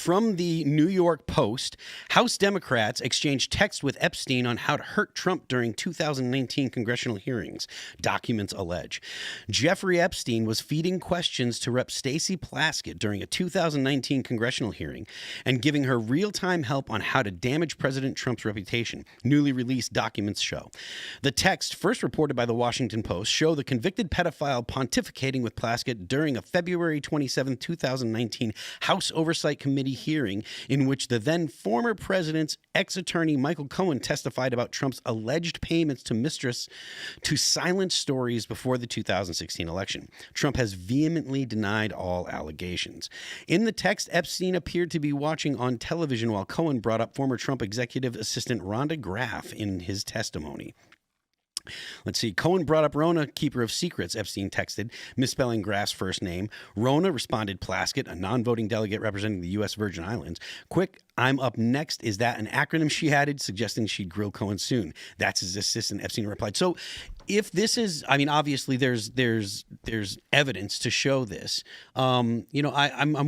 from the New York Post, House Democrats exchanged text with Epstein on how to hurt Trump during 2019 congressional hearings, documents allege. Jeffrey Epstein was feeding questions to Rep. Stacey Plaskett during a 2019 congressional hearing and giving her real-time help on how to damage President Trump's reputation, newly released documents show. The text, first reported by the Washington Post, show the convicted pedophile pontificating with Plaskett during a February 27, 2019 House Oversight Committee hearing in which the then former president's ex-attorney Michael Cohen testified about Trump's alleged payments to Mistress to silence stories before the 2016 election. Trump has vehemently denied all allegations. In the text, Epstein appeared to be watching on television while Cohen brought up former Trump executive assistant Rhonda Graff in his testimony. Let's see. Cohen brought up Rona, keeper of secrets, Epstein texted, misspelling Graff's first name. Rona responded Plaskett, a non-voting delegate representing the U.S. Virgin Islands. Quick, I'm up next. Is that an acronym she added, suggesting she'd grill Cohen soon? That's his assistant, Epstein replied. So if this is, I mean, obviously there's evidence to show this. I'm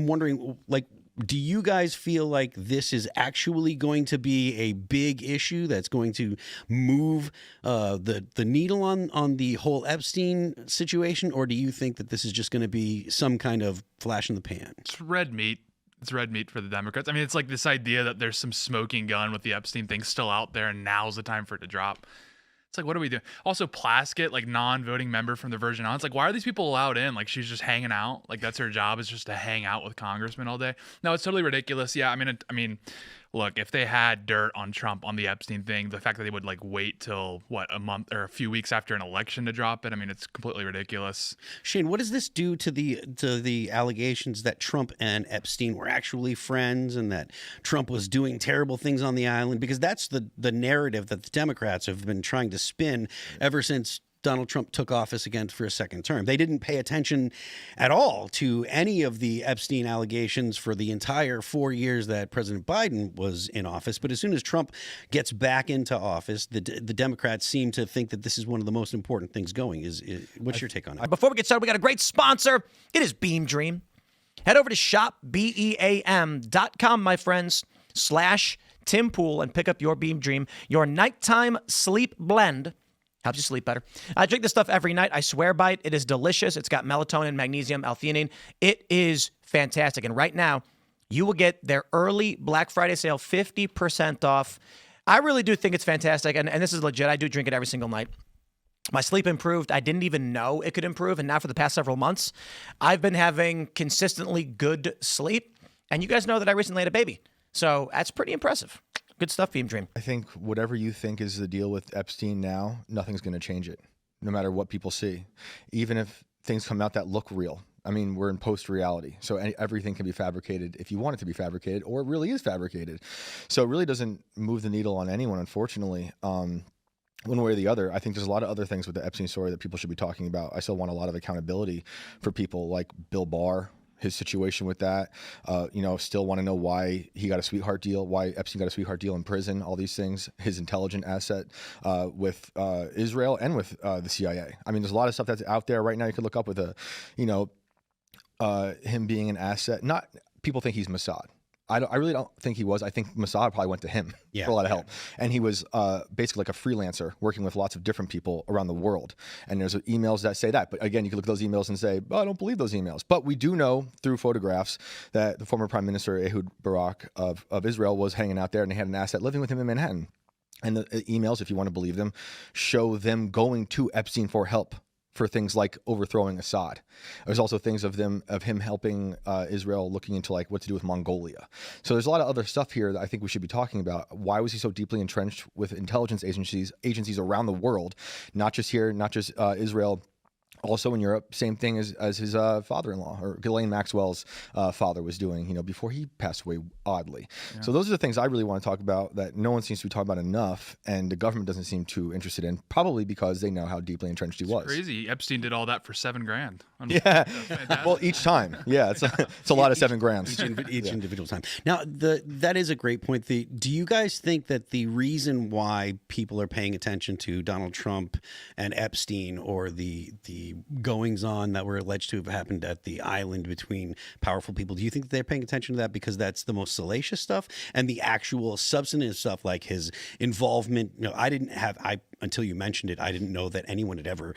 wondering, like, do you guys feel like this is actually going to be a big issue that's going to move the needle on the whole Epstein situation, or do you think that this is just going to be some kind of flash in the pan? It's red meat. It's red meat for the Democrats. I mean, it's like this idea that there's some smoking gun with the Epstein thing still out there, and now's the time for it to drop. It's like, what are we doing? Also, Plaskett, like non-voting member from the Virgin Islands. Like, why are these people allowed in? Like, she's just hanging out. Like, that's her job, is just to hang out with congressmen all day. No, it's totally ridiculous. Yeah, I mean, look, if they had dirt on Trump on the Epstein thing, the fact that they would like wait till a month or a few weeks after an election to drop it, I mean, it's completely ridiculous. Shane, what does this do to the allegations that Trump and Epstein were actually friends and that Trump was doing terrible things on the island? Because that's the narrative that the Democrats have been trying to spin ever since Donald Trump took office again for a second term. They didn't pay attention at all to any of the Epstein allegations for the entire 4 years that President Biden was in office. But as soon as Trump gets back into office, the Democrats seem to think that this is one of the most important things going. What's your take on it? Before we get started, we got a great sponsor. It is Beam Dream. Head over to shopbeam.com, my friends, /Tim Pool, and pick up your Beam Dream, your nighttime sleep blend. Helps you sleep better. I drink this stuff every night. I swear by it. It is delicious. It's got melatonin, magnesium, L-theanine. It is fantastic. And right now, you will get their early Black Friday sale, 50% off. I really do think it's fantastic. And this is legit. I do drink it every single night. My sleep improved. I didn't even know it could improve. And now for the past several months, I've been having consistently good sleep. And you guys know that I recently had a baby. So that's pretty impressive. Good stuff, Beam Dream. I think whatever you think is the deal with Epstein now, nothing's going to change it, no matter what people see. Even if things come out that look real. I mean, we're in post-reality, so everything can be fabricated if you want it to be fabricated, or it really is fabricated. So it really doesn't move the needle on anyone, unfortunately. One way or the other. I think there's a lot of other things with the Epstein story that people should be talking about. I still want a lot of accountability for people like Bill Barr, his situation with that, still want to know why he got a sweetheart deal, why Epstein got a sweetheart deal in prison, all these things, his intelligent asset with Israel and with the CIA. I mean, there's a lot of stuff that's out there right now. You could look up with him being an asset. Not people think he's Mossad. I really don't think he was. I think Mossad probably went to him for a lot of help. And he was basically like a freelancer working with lots of different people around the world. And there's emails that say that. But again, you can look at those emails and say, I don't believe those emails. But we do know through photographs that the former Prime Minister Ehud Barak of Israel was hanging out there, and they had an asset living with him in Manhattan. And the emails, if you want to believe them, show them going to Epstein for help for things like overthrowing Assad. There's also things of him helping Israel, looking into like what to do with Mongolia. So there's a lot of other stuff here that I think we should be talking about. Why was he so deeply entrenched with intelligence agencies around the world, not just here, not just Israel, also in Europe? Same thing as his father-in-law, or Ghislaine Maxwell's father was doing, before he passed away, oddly. Yeah. So those are the things I really want to talk about that no one seems to be talking about enough, and the government doesn't seem too interested in, probably because they know how deeply entrenched he was. Crazy. Epstein did all that for $7,000. Yeah. Well, each time. Yeah, it's a lot of $7,000. Each individual time. Now, that is a great point. Do you guys think that the reason why people are paying attention to Donald Trump and Epstein, or the the goings on that were alleged to have happened at the island between powerful people, do you think that they're paying attention to that because that's the most salacious stuff, and the actual substantive stuff like his involvement? Until you mentioned it, I didn't know that anyone had ever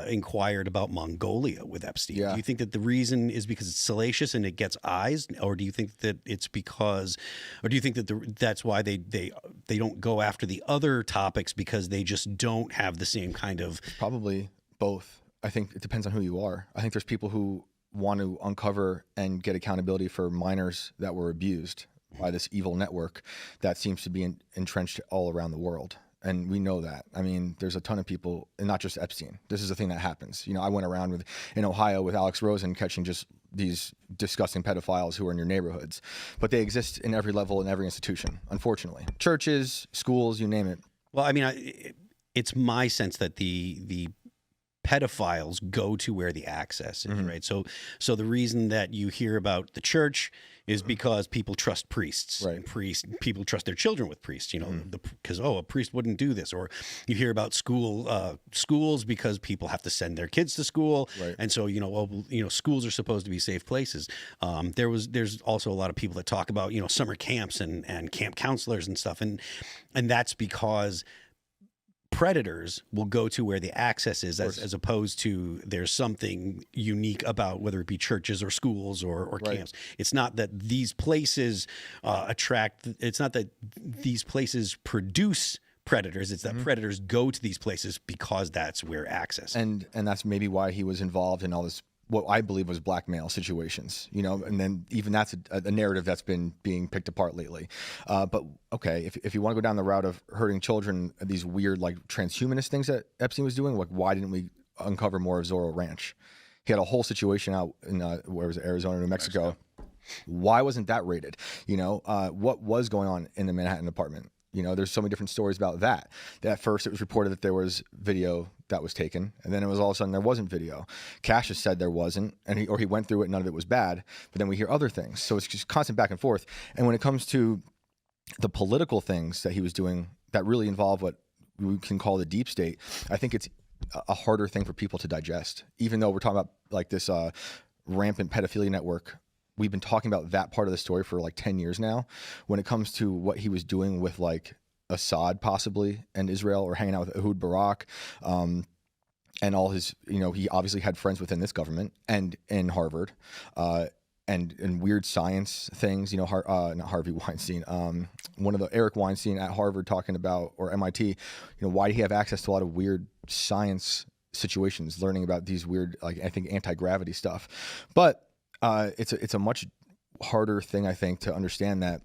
inquired about Mongolia with Epstein. Yeah. Do you think that the reason is because it's salacious and it gets eyes, or do you think that it's because, or do you think that that's why they don't go after the other topics because they just don't have the same kind of? Probably both. I think it depends on who you are. I think there's people who want to uncover and get accountability for minors that were abused by this evil network that seems to be entrenched all around the world. And we know that. I mean, there's a ton of people, and not just Epstein. This is a thing that happens. I went around in Ohio with Alex Rosen catching just these disgusting pedophiles who are in your neighborhoods. But they exist in every level, in every institution, unfortunately. Churches, schools, you name it. Well, I mean, it's my sense that the pedophiles go to where the access is, right? So the reason that you hear about the church is because people trust priests. Right. And people trust their children with priests, because a priest wouldn't do this. Or you hear about schools because people have to send their kids to school, Right. and so schools are supposed to be safe places. There's also a lot of people that talk about summer camps and camp counselors and stuff, and that's because predators will go to where the access is, as opposed to there's something unique about whether it be churches or schools or Right. camps. It's not that these places it's not that these places produce predators. It's that predators go to these places because that's where access. And that's maybe why he was involved in all this, what I believe was blackmail situations, and then even that's a narrative that's been being picked apart lately. But okay, if you want to go down the route of hurting children, these weird like transhumanist things that Epstein was doing, like why didn't we uncover more of Zorro Ranch? He had a whole situation out in where was it, Arizona, New Mexico. Why wasn't that raided? What was going on in the Manhattan apartment? There's so many different stories about that. At first, it was reported that there was video that was taken, and then it was all of a sudden there wasn't video. Cassius said there wasn't, and he went through it, and none of it was bad. But then we hear other things, so it's just constant back and forth. And when it comes to the political things that he was doing that really involve what we can call the deep state, I think it's a harder thing for people to digest. Even though we're talking about like this rampant pedophilia network. We've been talking about that part of the story for like 10 years now. When it comes to what he was doing with like Assad possibly and Israel, or hanging out with Ehud Barak, and all his, he obviously had friends within this government and in Harvard, and weird science things, not Harvey Weinstein, one of the Eric Weinstein at Harvard talking about, or MIT, why did he have access to a lot of weird science situations, learning about these weird, like I think anti-gravity stuff. But it's a much harder thing, I think, to understand that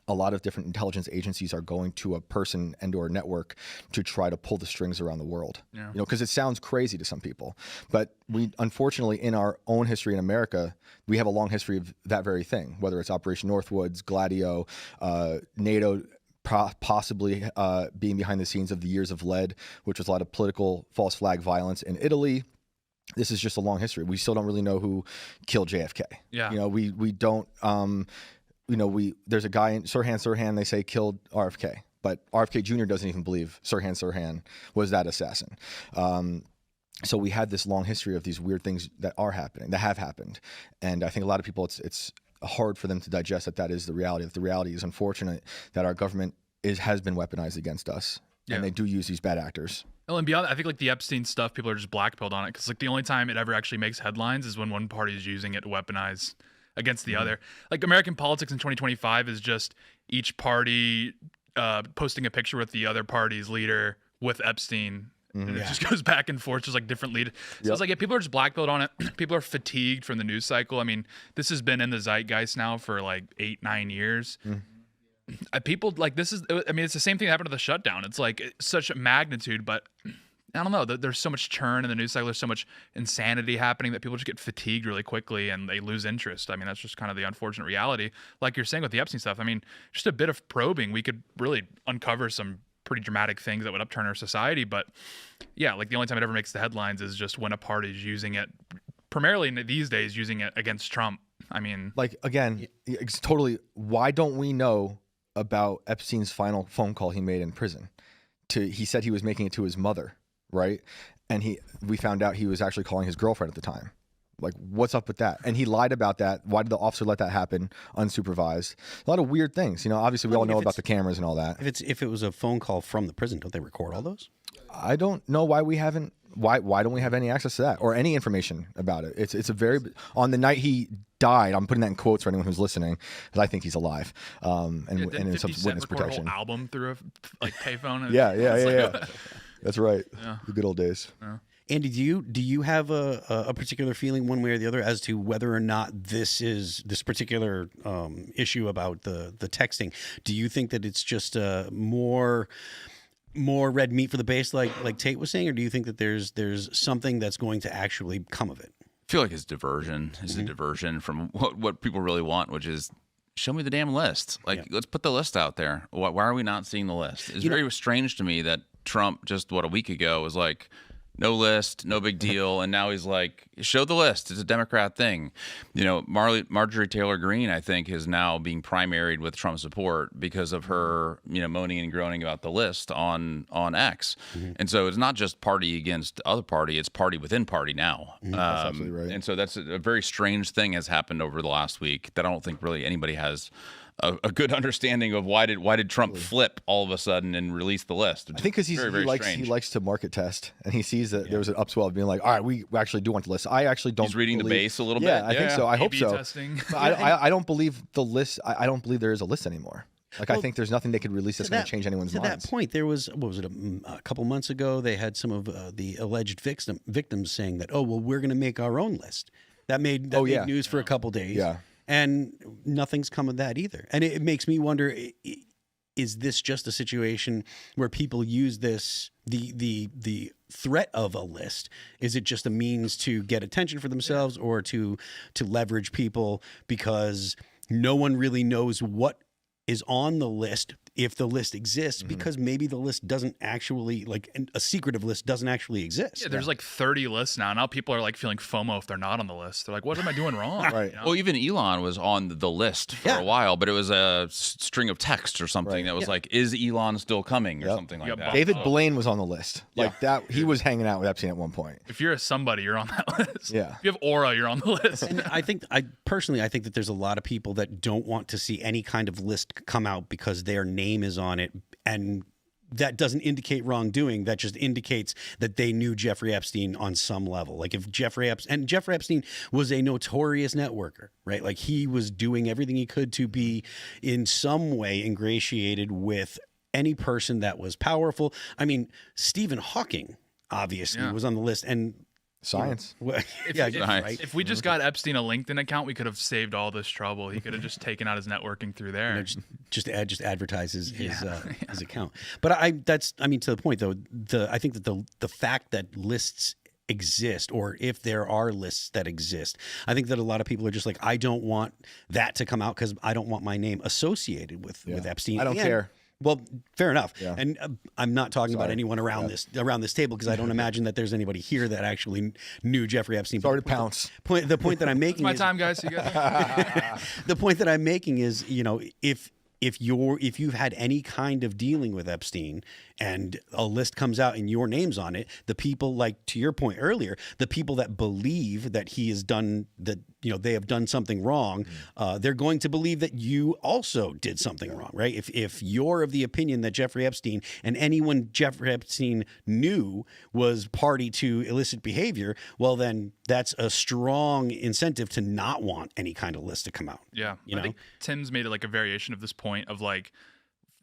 a lot of different intelligence agencies are going to a person and or network to try to pull the strings around the world. Yeah. Because it sounds crazy to some people, but we unfortunately in our own history in America, we have a long history of that very thing, whether it's Operation Northwoods, Gladio, NATO, possibly being behind the scenes of the Years of Lead, which was a lot of political false flag violence in Italy. This is just a long history. We still don't really know who killed JFK. Yeah. We don't. There's a guy in Sirhan. They say killed RFK, but RFK Jr. doesn't even believe Sirhan was that assassin. So we had this long history of these weird things that have happened, and I think a lot of people it's hard for them to digest that is the reality. That the reality is unfortunate that our government has been weaponized against us, and they do use these bad actors. Well, and beyond, I think like the Epstein stuff, people are just blackpilled on it because like the only time it ever actually makes headlines is when one party is using it to weaponize against the other. Like American politics in 2025 is just each party posting a picture with the other party's leader with Epstein. And it just goes back and forth, just like different leaders. So it's like, people are just blackpilled on it. People are fatigued from the news cycle. I mean, this has been in the zeitgeist now for like 8-9 years. People like this is, I mean, it's the same thing that happened to the shutdown. It's like such a magnitude, but I don't know. There's so much churn in the news cycle. There's so much insanity happening that people just get fatigued really quickly and they lose interest. I mean, that's just kind of the unfortunate reality. Like you're saying with the Epstein stuff, I mean, just a bit of probing, we could really uncover some pretty dramatic things that would upturn our society. But yeah, like the only time it ever makes the headlines is just when a party's using it, primarily these days, using it against Trump. I mean, like, again, it's totally, why don't we know about Epstein's final phone call he made in prison? He said he was making it to his mother, right? and we found out he was actually calling his girlfriend at the time. Like, what's up with that? And he lied about that. Why did the officer let that happen unsupervised? A lot of weird things. Obviously we all know about the cameras and all that. If it was a phone call from the prison, don't they record all those? I don't know why we haven't. Why don't we have any access to that or any information about it? It's a very on the night he died. I'm putting that in quotes for anyone who's listening, because I think he's alive. And in some witness protection. A whole album through a payphone. Yeah. That's right. Yeah. The good old days. Yeah. Andy, do you have a particular feeling one way or the other as to whether or not this particular issue about the texting? Do you think that it's just more red meat for the base, like Tate was saying, or do you think that there's something that's going to actually come of it? I feel like it's diversion. It's a diversion from what people really want, which is show me the damn list. Let's put the list out there. Why are we not seeing the list? It's very strange to me that Trump just a week ago was like, no list, no big deal, and now he's like, show the list. It's a Democrat thing. Marjorie Taylor Greene, I think, is now being primaried with Trump support because of her, moaning and groaning about the list on X. And so it's not just party against other party; it's party within party now. That's absolutely right. And so that's a very strange thing has happened over the last week that I don't think really anybody has a good understanding of why did Trump flip all of a sudden and release the list. I think because he likes to market test, and he sees that there was an upswell of being like, all right, we actually do want the list. I actually don't. He's reading the base a little bit. Yeah, I think so. I hope so. Testing. I don't believe the list. I don't believe there is a list anymore. I think there's nothing they could release that's going to change anyone's minds. To that point, there was, what was it, a couple months ago, they had some of the alleged victims saying that, we're going to make our own list. That made news for a couple days. Yeah. And nothing's come of that either. And it makes me wonder, is this just a situation where people use this, the threat of a list? Is it just a means to get attention for themselves or to leverage people because no one really knows what is on the list if the list exists, because maybe the list doesn't actually, a secretive list doesn't actually exist. Yeah, there's 30 lists now. Now people are feeling FOMO if they're not on the list. They're like, what am I doing wrong? Right. Well, even Elon was on the list for a while, but it was a string of text or something that was like, is Elon still coming or something like that. David Blaine was on the list. That he was hanging out with Epstein at one point. If you're a somebody, you're on that list. Yeah. If you have aura, you're on the list. And I personally think that there's a lot of people that don't want to see any kind of list come out because their name is on it. And that doesn't indicate wrongdoing. That just indicates that they knew Jeffrey Epstein on some level. If Jeffrey Epstein was a notorious networker, right? He was doing everything he could to be in some way ingratiated with any person that was powerful. I mean, Stephen Hawking obviously was on the list, and science. If we just got Epstein a LinkedIn account, we could have saved all this trouble. He could have just taken out his networking through there. Just advertises his account. But to the point though, I think that the fact that lists exist, or if there are lists that exist, I think that a lot of people are just like, I don't want that to come out because I don't want my name associated with Epstein. I don't care. Well, fair enough. Yeah. And I'm not talking about anyone around this table, because I don't imagine that there's anybody here that actually knew Jeffrey Epstein. Sorry to pounce. The point that I'm making my time, guys. You guys. The point that I'm making is, if you've had any kind of dealing with Epstein and a list comes out and your name's on it, the people, to your point earlier, the people that believe that he has done that, they have done something wrong, they're going to believe that you also did something wrong, right? If you're of the opinion that Jeffrey Epstein and anyone Jeffrey Epstein knew was party to illicit behavior, well, then that's a strong incentive to not want any kind of list to come out. Yeah. I think Tim's made it a variation of this point of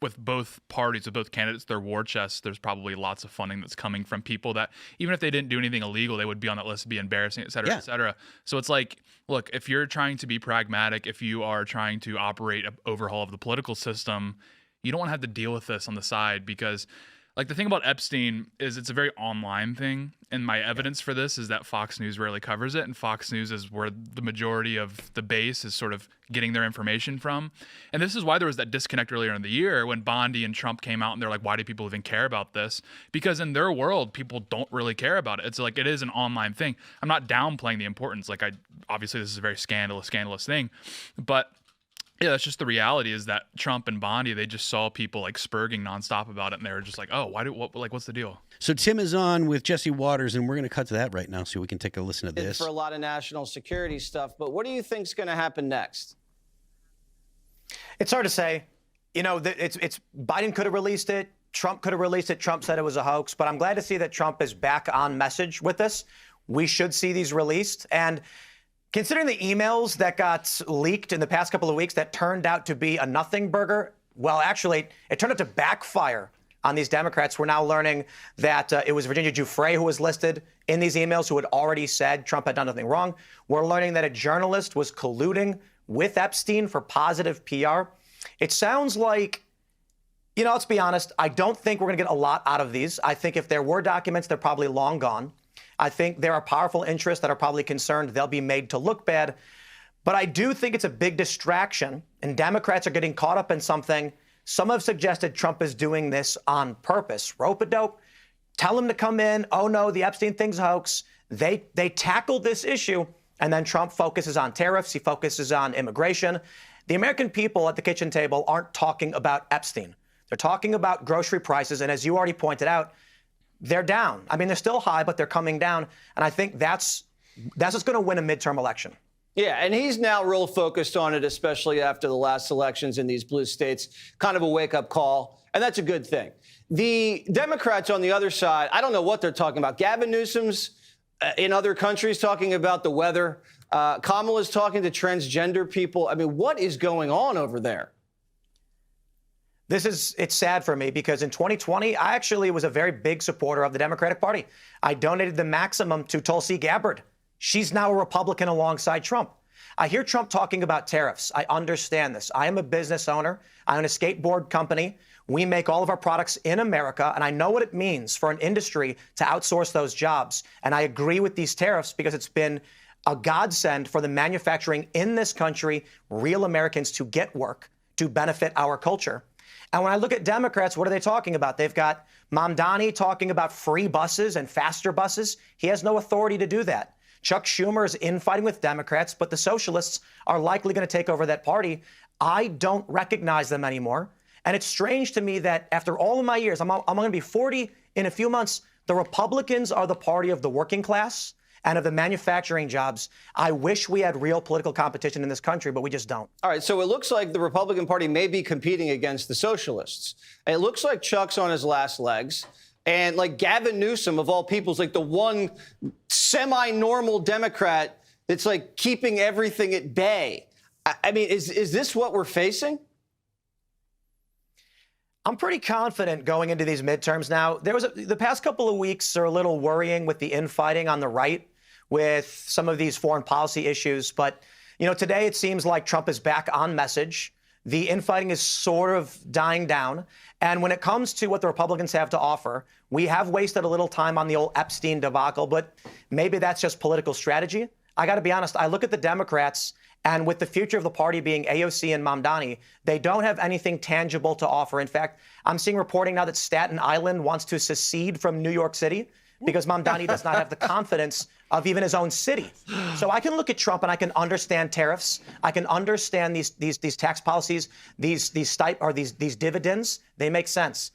with both parties, with both candidates, their war chest, there's probably lots of funding that's coming from people that, even if they didn't do anything illegal, they would be on that list, be embarrassing, et cetera, et cetera. So it's look, if you're trying to be pragmatic, if you are trying to operate an overhaul of the political system, you don't want to have to deal with this on the side, because the thing about Epstein is it's a very online thing. And my evidence for this is that Fox News rarely covers it. And Fox News is where the majority of the base is sort of getting their information from. And this is why there was that disconnect earlier in the year when Bondi and Trump came out and they're like, why do people even care about this? Because in their world, people don't really care about it. It's it is an online thing. I'm not downplaying the importance. Obviously this is a very scandalous thing, but Yeah, that's just the reality is that Trump and Bondi, they just saw people like spurging nonstop about it, and they were just like, oh, what's the deal? So Tim is on with Jesse Waters, and we're going to cut to that right now so we can take a listen to this. For a lot of national security stuff, but what do you think is going to happen next? It's hard to say. You know, it's Biden could have released it. Trump could have released it. Trump said it was a hoax, but I'm glad to see that Trump is back on message with this. We should see these released. And considering the emails that got leaked in the past couple of weeks that turned out to be a nothing burger, well, actually, it turned out to backfire on these Democrats. We're now learning that it was Virginia Giuffre who was listed in these emails who had already said Trump had done nothing wrong. We're learning that a journalist was colluding with Epstein for positive PR. It sounds like, you know, let's be honest, I don't think we're going to get a lot out of these. I think if there were documents, they're probably long gone. I think there are powerful interests that are probably concerned they'll be made to look bad. But I do think it's a big distraction, and Democrats are getting caught up in something. Some have suggested Trump is doing this on purpose. Rope-a-dope, tell him to come in. Oh, no, the Epstein thing's a hoax. They tackled this issue, and then Trump focuses on tariffs. He focuses on immigration. The American people at the kitchen table aren't talking about Epstein. They're talking about grocery prices, and as you already pointed out, they're down. I mean, they're still high, but they're coming down, and I think that's what's going to win a midterm election. Yeah, and he's now real focused on it, especially after the last elections in these blue states. Kind of a wake-up call, and that's a good thing. The Democrats on the other side, I don't know what they're talking about. Gavin Newsom's in other countries talking about the weather. Kamala's talking to transgender people. I mean, what is going on over there? It's sad for me because in 2020, I actually was a very big supporter of the Democratic Party. I donated the maximum to Tulsi Gabbard. She's now a Republican alongside Trump. I hear Trump talking about tariffs. I understand this. I am a business owner. I own a skateboard company. We make all of our products in America, and I know what it means for an industry to outsource those jobs. And I agree with these tariffs because it's been a godsend for the manufacturing in this country, real Americans to get work, to benefit our culture. And when I look at Democrats, what are they talking about? They've got Mamdani talking about free buses and faster buses. He has no authority to do that. Chuck Schumer is infighting with Democrats, but the socialists are likely going to take over that party. I don't recognize them anymore. And it's strange to me that after all of my years, I'm going to be 40 in a few months, the Republicans are the party of the working class and of the manufacturing jobs. I wish we had real political competition in this country, but we just don't. All right, so it looks like the Republican Party may be competing against the socialists. And it looks like Chuck's on his last legs. And like Gavin Newsom, of all people, is like the one semi-normal Democrat that's like keeping everything at bay. I mean, is this what we're facing? I'm pretty confident going into these midterms now. The past couple of weeks are a little worrying with the infighting on the right with some of these foreign policy issues. But, you know, today it seems like Trump is back on message. The infighting is sort of dying down. And when it comes to what the Republicans have to offer, we have wasted a little time on the old Epstein debacle, but maybe that's just political strategy. I got to be honest, I look at the Democrats, and with the future of the party being AOC and Mamdani, they don't have anything tangible to offer. In fact, I'm seeing reporting now that Staten Island wants to secede from New York City because Mamdani does not have the confidence of even his own city. So I can look at Trump and I can understand tariffs. I can understand these tax policies, these dividends. They make sense.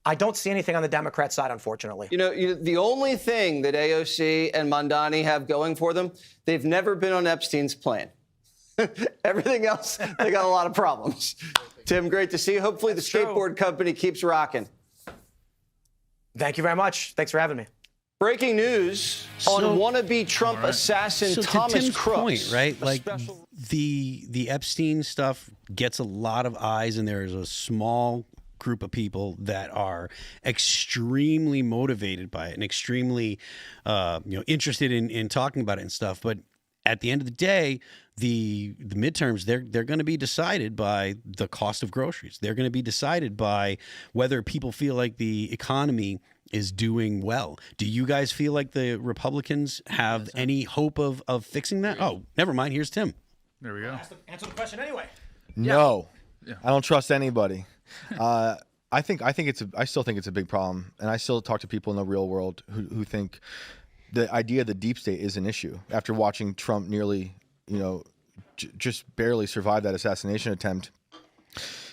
I don't see anything on the Democrat side, unfortunately. You know, the only thing that AOC and Mamdani have going for them, they've never been on Epstein's plane. Everything else, they got a lot of problems. Tim, great to see you. Hopefully the skateboard company keeps rocking. Thank you very much. Thanks for having me. Breaking news on wannabe Trump assassin so Thomas to Tim's Crooks. point, right? Like the Epstein stuff gets a lot of eyes, and there is a small group of people that are extremely motivated by it and extremely interested in talking about it and stuff. But at the end of the day, the midterms, they're going to be decided by the cost of groceries. They're going to be decided by whether people feel like the economy is doing well. Do you guys feel like the Republicans have any hope of fixing that? Oh, never mind. Here's Tim. There we go. Answer the question anyway. No, Yeah. I don't trust anybody. I still think it's a big problem, and I still talk to people in the real world who think the idea of the deep state is an issue after watching Trump nearly, just barely survived that assassination attempt.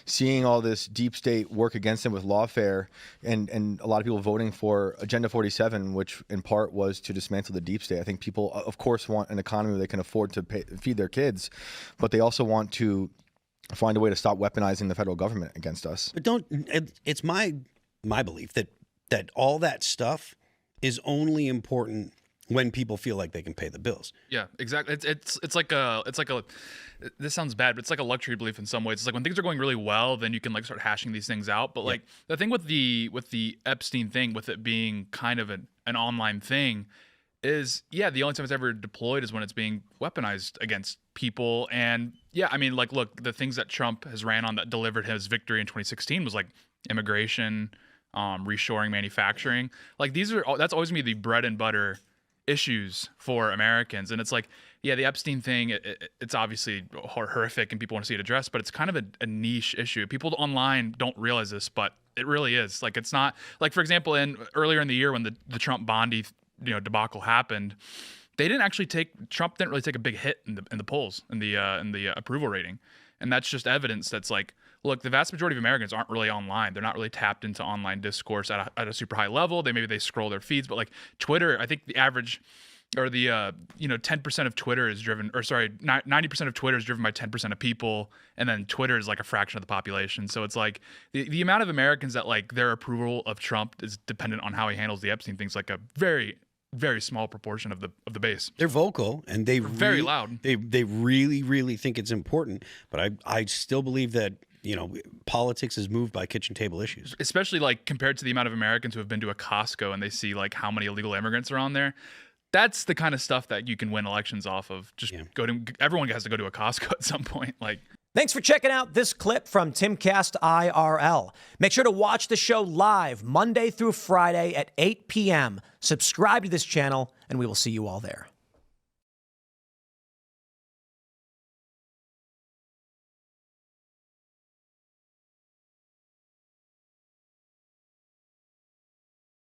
Seeing all this deep state work against him with lawfare and a lot of people voting for Agenda 47, which in part was to dismantle the deep state. I think people, of course, want an economy where they can afford to feed their kids, but they also want to find a way to stop weaponizing the federal government against us. But it's my belief that all that stuff is only important when people feel like they can pay the bills. Yeah, exactly. It's like a this sounds bad, but it's like a luxury belief in some ways. It's like when things are going really well, then you can like start hashing these things out. But like the thing with the Epstein thing, with it being kind of an online thing, is the only time it's ever deployed is when it's being weaponized against people. And I mean, like, look, the things that Trump has ran on that delivered his victory in 2016 was like immigration, reshoring, manufacturing. Like that's always gonna be the bread and butter issues for Americans. And it's like, the Epstein thing, it's obviously horrific and people want to see it addressed, but it's kind of a niche issue. People online don't realize this, but it really is. Like, it's not like, for example, earlier in the year when the Trump Bondi debacle happened, Trump didn't really take a big hit in the polls, in the approval rating. And that's just evidence that's like, look, the vast majority of Americans aren't really online. They're not really tapped into online discourse at a super high level. Maybe they scroll their feeds, but like Twitter, I think the average or the 10% of Twitter is driven, or sorry, 90% of Twitter is driven by 10% of people, and then Twitter is like a fraction of the population. So it's like the amount of Americans that like their approval of Trump is dependent on how he handles the Epstein things, like a very, very small proportion of the base. They're vocal and they're very loud. They really, really think it's important, but I still believe that politics is moved by kitchen table issues. Especially like compared to the amount of Americans who have been to a Costco and they see like how many illegal immigrants are on there. That's the kind of stuff that you can win elections off of. Everyone has to go to a Costco at some point. Like, thanks for checking out this clip from Timcast IRL. Make sure to watch the show live Monday through Friday at 8 p.m. Subscribe to this channel, and we will see you all there.